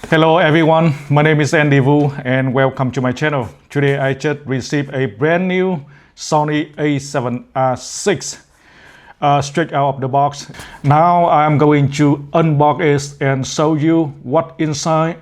Hello everyone, my name is Andy Vu and welcome to my channel. Today I just received a brand new Sony A7R VI straight out of the box. Now I'm going to unbox it and show you what inside.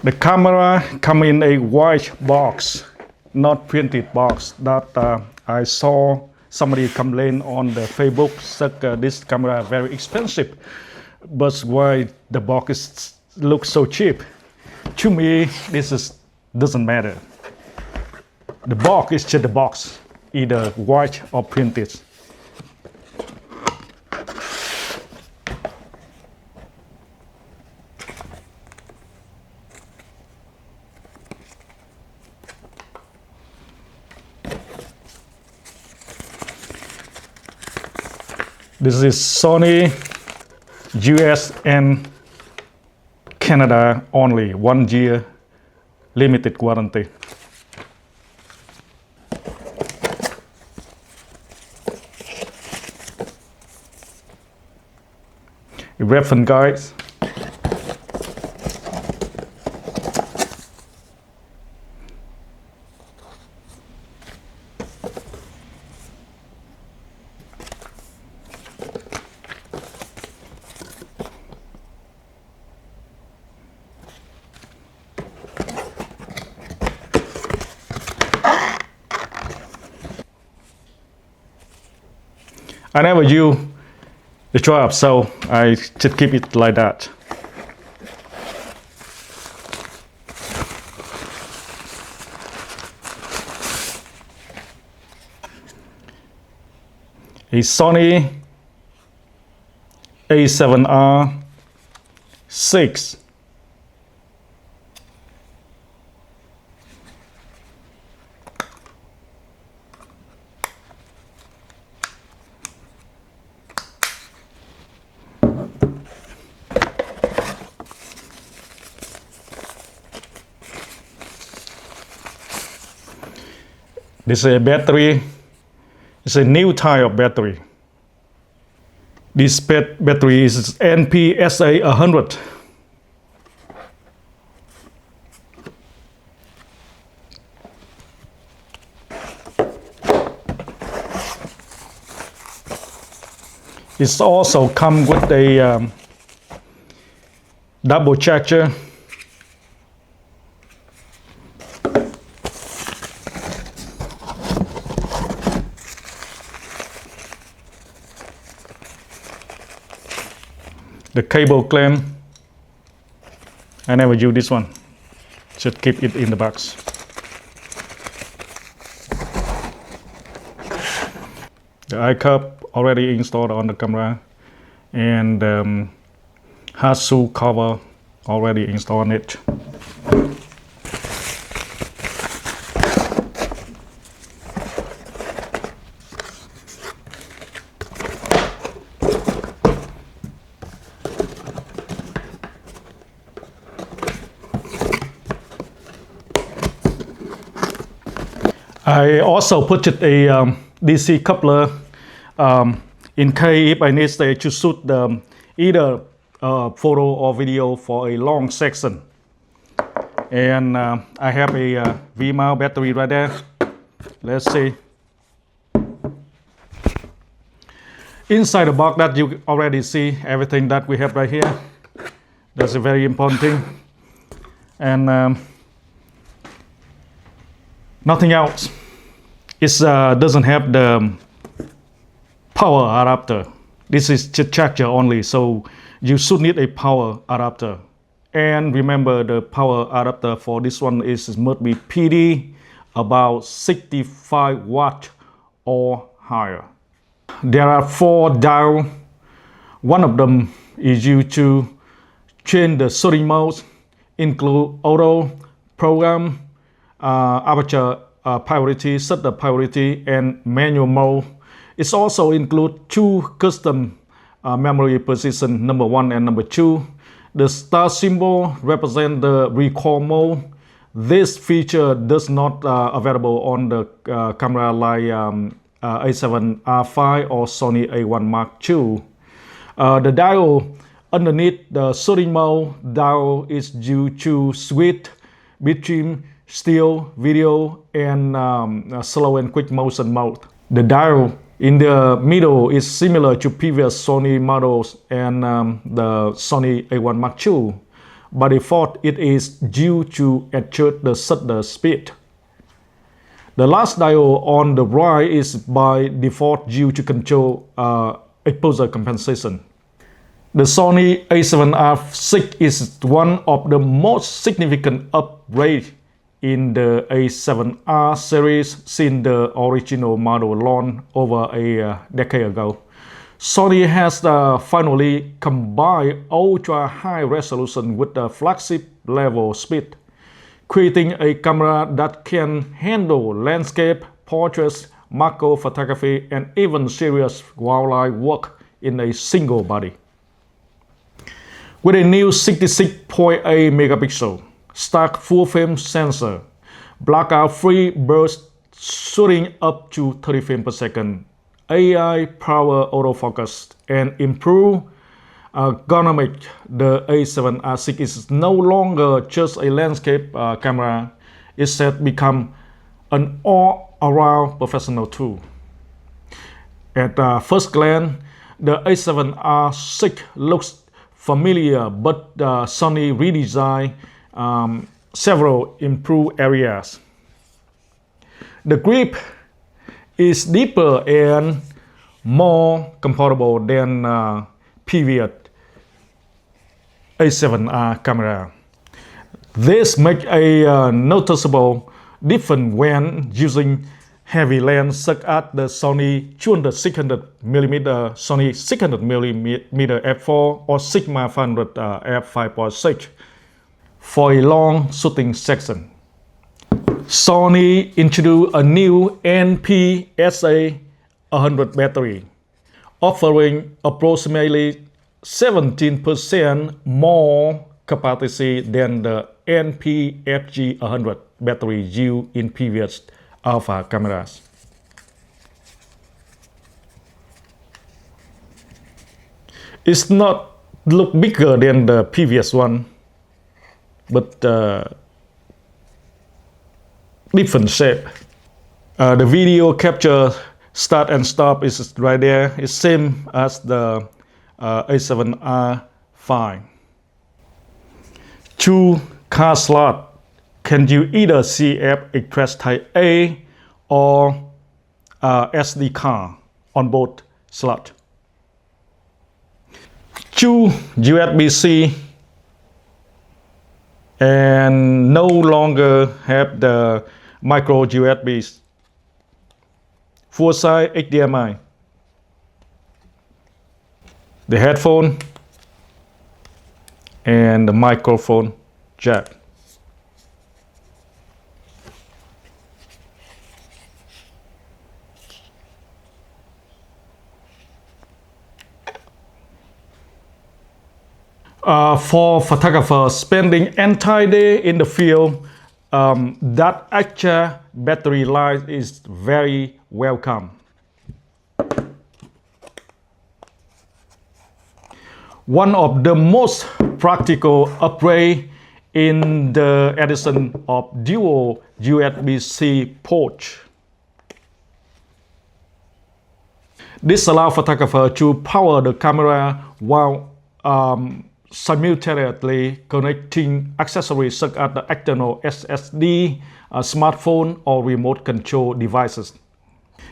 The camera comes in a white box, not printed box. That I saw somebody complain on the Facebook that this camera very expensive. But why the box looks so cheap? To me, doesn't matter. The box is just the box, either white or printed. This is Sony US and Canada only, 1 year limited warranty. Reference guides. I never use the strap, so I just keep it like that. A Sony A7R VI. This is a battery. It's a new type of battery. This battery is NPSA 100. It also comes with a double charger. The cable clamp, I never use this one, just keep it in the box. The eye cup already installed on the camera, and hard shoe cover already installed on it. I also put a DC coupler in case if I need to shoot either photo or video for a long section. And I have a V-mount battery right there. Let's see. Inside the box that you already see everything that we have right here. That's a very important thing. And nothing else. It doesn't have the power adapter. This is just charger only, so you should need a power adapter. And remember, the power adapter for this one must be PD about 65 watt or higher. There are 4 dials. One of them is used to change the shooting modes, include auto, program, aperture priority, set the priority, and manual mode. It also includes two custom memory position, number 1 and number 2. The star symbol represents the record mode. This feature does not available on the camera like A7R V or Sony A7R Mark II. The dial underneath the shooting mode dial is used to switch between still, video, and slow and quick motion mode. The dial in the middle is similar to previous Sony models and the Sony A7R Mark II. By default, it is due to adjust the shutter speed. The last dial on the right is by default due to control exposure compensation. The Sony A7R VI is one of the most significant upgrades in the A7R series since the original model launched over a decade ago. Sony has finally combined ultra-high resolution with the flagship level speed, creating a camera that can handle landscape, portraits, macro photography, and even serious wildlife work in a single body. With a new 66.8 megapixel stacked full-frame sensor, blackout-free burst shooting up to 30 frames per second, AI-powered autofocus, and improved ergonomics, the A7R VI is no longer just a landscape camera. It has become an all-around professional tool. At first glance, the A7R VI looks familiar, but Sony redesigned several improved areas. The grip is deeper and more comfortable than previous A7R camera. This makes a noticeable difference when using heavy lens such as the Sony 600mm, Sony 600mm f4 or Sigma 500 f5.6 for a long shooting section. Sony introduced a new NP-SA100 battery, offering approximately 17% more capacity than the NP-FG100 battery used in previous alpha cameras. It's not look bigger than the previous one, but different shape. The video capture start and stop is right there. It's same as the A7R V. Two card slot can you either CF Express Type A or SD card on both slots. Two USB-C and no longer have the micro USBs. Full size HDMI. The headphone and the microphone jack. For photographers spending entire day in the field, that extra battery life is very welcome. One of the most practical upgrades in the addition of dual USB-C ports. This allows photographers to power the camera while simultaneously connecting accessories such as the external SSD, smartphone, or remote control devices.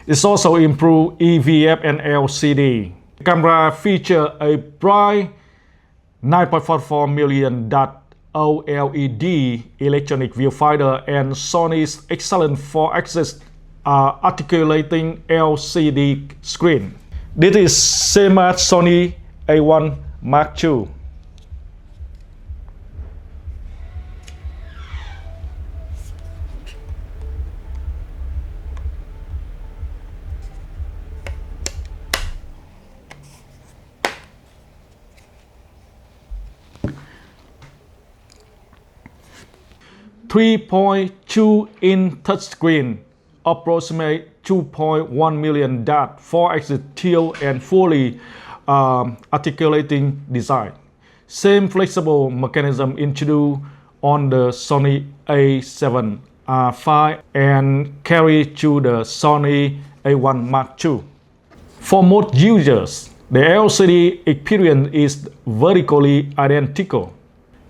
It's also improved EVF and LCD. The camera features a bright 9.44 million dot OLED electronic viewfinder and Sony's excellent 4-axis articulating LCD screen. This is same as Sony A7R Mark II. 3.2-inch touchscreen, approximate 2.1 million dots, 4-axis tilt and fully articulating design. Same flexible mechanism introduced on the Sony A7R V and carried to the Sony A1 Mark II. For most users, the LCD experience is vertically identical.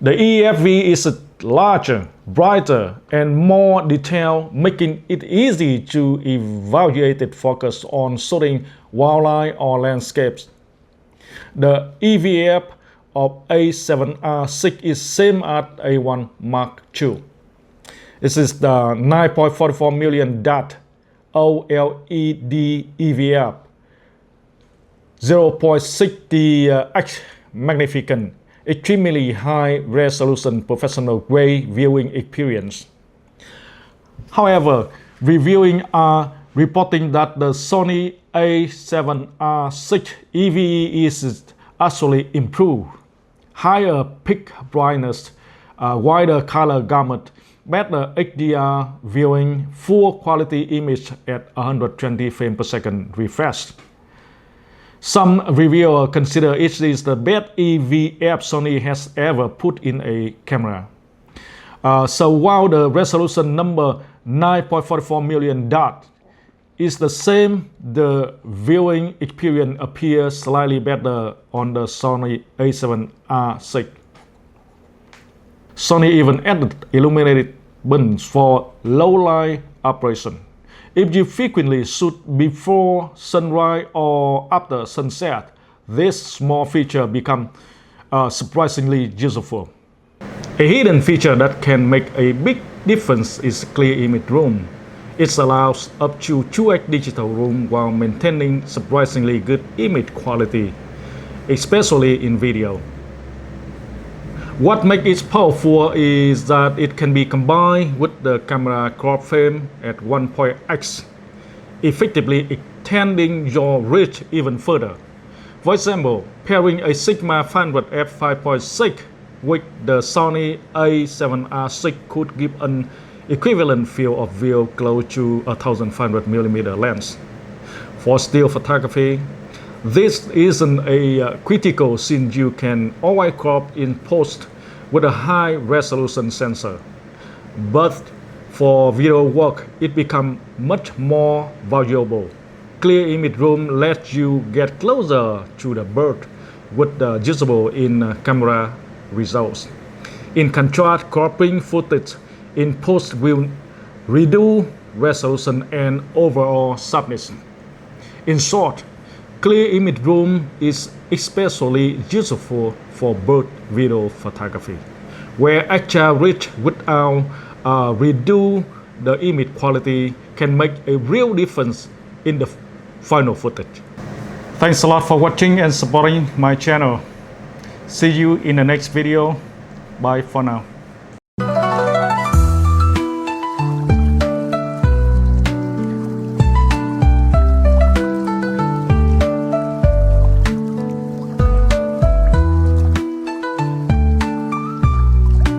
The EFV is larger, brighter, and more detailed, making it easy to evaluate focus on shooting wildlife or landscapes. The EVF of A7R VI is same as A1 Mark II. This is the 9.44 million dot OLED EVF, 0.60x magnificent, extremely high resolution professional grade viewing experience. However, reviewers are reporting that the Sony A7R VI EVE is actually improved. Higher peak brightness, wider color gamut, better HDR viewing, full quality image at 120 frames per second refresh. Some reviewers consider it is the best EVF Sony has ever put in a camera. So while the resolution number 9.44 million dots is the same, the viewing experience appears slightly better on the Sony A7R VI. Sony even added illuminated buttons for low light operation. If you frequently shoot before sunrise or after sunset, this small feature becomes surprisingly useful. A hidden feature that can make a big difference is clear image room. It allows up to 2x digital room while maintaining surprisingly good image quality, especially in video. What makes it powerful is that it can be combined with the camera crop frame at 1.x, effectively extending your reach even further. For example, pairing a Sigma 500 f5.6 with the Sony A7R VI could give an equivalent field of view close to a 1500mm lens. For still photography, this isn't a critical since you can always crop in post with a high resolution sensor. But for video work, it becomes much more valuable. Clear image room lets you get closer to the bird with the usable in camera results. In contrast, cropping footage in post will reduce resolution and overall sharpness. In short, clear image room is especially useful for bird video photography, where extra reach without reduce the image quality can make a real difference in the final footage. Thanks a lot for watching and supporting my channel. See you in the next video. Bye for now.